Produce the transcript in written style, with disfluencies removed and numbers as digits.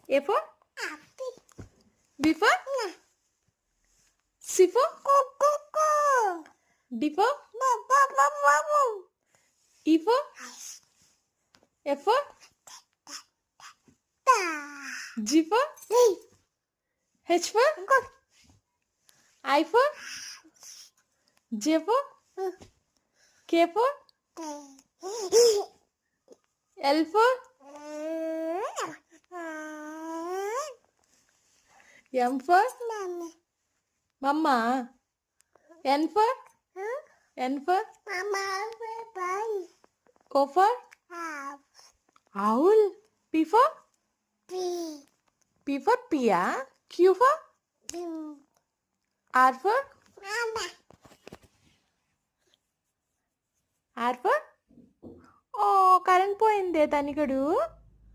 A for B for C for D for E for F for G for H for I for J for K for L for M for Mama. N for O for Owl. P for Pia. Q for R for ఓ current పోయిందే తనికడు.